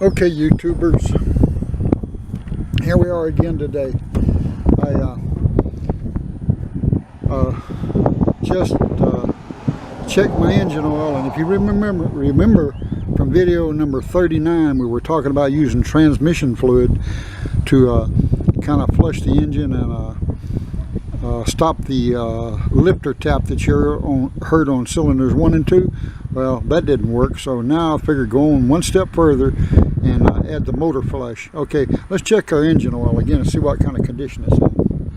Okay, YouTubers, here we are again today. I just checked my engine oil, and if you remember from video number 39, we were talking about using transmission fluid to kind of flush the engine and stop the lifter tap that you heard on cylinders 1 and 2. Well, that didn't work, so now I figured going one step further and add the motor flush. Okay, let's check our engine oil again and see what kind of condition it's in.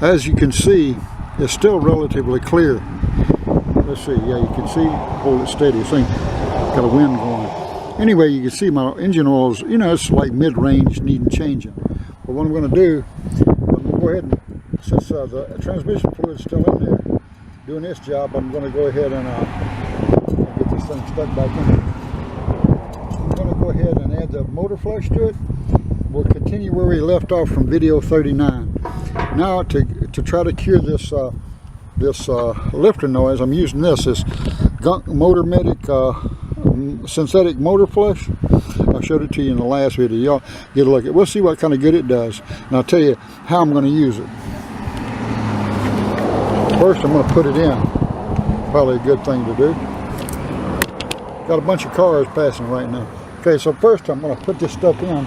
As you can see, it's still relatively clear. Let's see, yeah, you can see, hold it steady, this thing got a wind going. Anyway, you can see my engine oil's, you know, it's like mid-range, needing changing. But what I'm going to do, I'm going to go ahead and, since the transmission fluid's still in there, doing this job, I'm going to go ahead and get this thing stuck back in there. I'm going to go ahead and add the motor flush to it. We'll continue where we left off from video 39. Now to try to cure this lifter noise, I'm using this Gunk Motor Medic synthetic motor flush. I showed it to you in the last video. Y'all get a look at it. We'll see what kind of good it does, and I'll tell you how I'm going to use it. First, I'm going to put it in. Probably a good thing to do. Got a bunch of cars passing right now. Okay, so first I'm going to put this stuff in.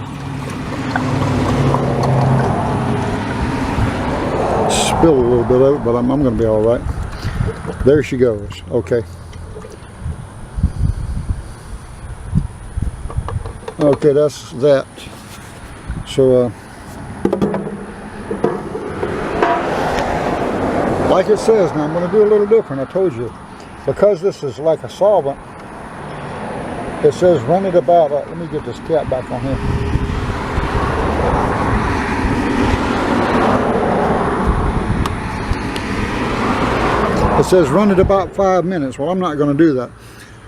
Spill a little bit of it, but I'm going to be all right. There she goes. Okay. Okay, that's that. So, like it says, now I'm going to do a little different. I told you, because this is like a solvent, it says run it about, let me get this cap back on here. It says run it about 5 minutes. Well, I'm not going to do that.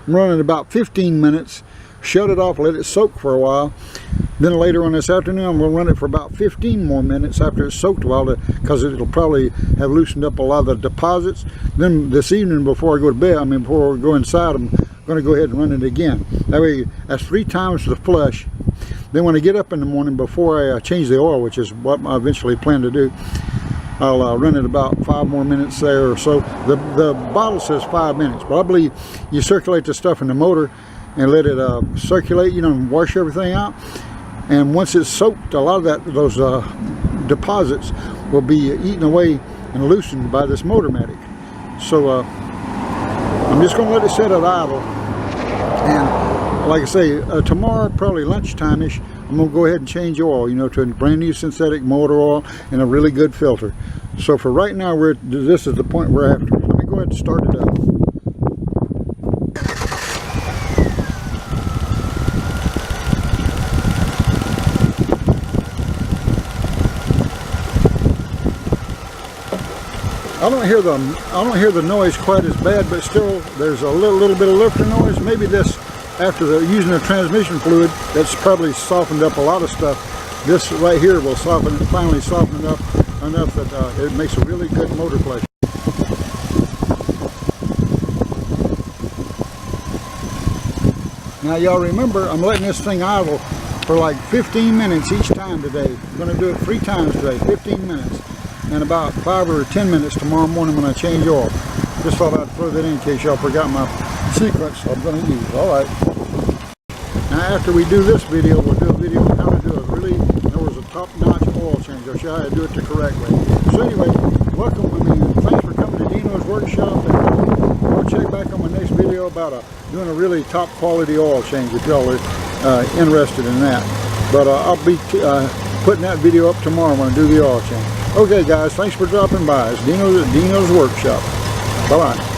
I'm running about 15 minutes. Shut it off, let it soak for a while. Then later on this afternoon, I'm going to run it for about 15 more minutes after it's soaked a while, because it'll probably have loosened up a lot of the deposits. Then this evening, before I go to bed, before I go inside, I'm going to go ahead and run it again. That way, that's 3 times the flush. Then when I get up in the morning, before I change the oil, which is what I eventually plan to do, I'll run it about 5 more minutes there or so. The bottle says 5 minutes, but I believe you circulate the stuff in the motor and let it circulate, you know, and wash everything out. And once it's soaked, a lot of those deposits will be eaten away and loosened by this motor medic. So I'm just going to let it sit at idle. And like I say, tomorrow, probably lunchtime-ish, I'm going to go ahead and change oil, you know, to a brand new synthetic motor oil and a really good filter. So for right now, this is the point we're after. Let me go ahead and start it up. I don't hear the noise quite as bad, but still there's a little bit of lifter noise. Maybe this, after using the transmission fluid, that's probably softened up a lot of stuff. This right here will finally soften it up enough that it makes a really good motor flush. Now y'all remember, I'm letting this thing idle for like 15 minutes each time today. I'm going to do it 3 times today, 15 minutes. And about 5 or 10 minutes tomorrow morning when I change oil. Just thought I'd throw that in case y'all forgot my sequence I'm going to use. Alright. Now after we do this video, we'll do a video on how to do a really, top-notch oil change. I'll show you how to do it the correct way. So anyway, welcome. Thanks for coming to Dino's workshop. And I'll check back on my next video about doing a really top quality oil change if y'all are interested in that. But I'll be putting that video up tomorrow when I do the oil change. Okay guys, thanks for dropping by. It's Dino's workshop. Bye-bye.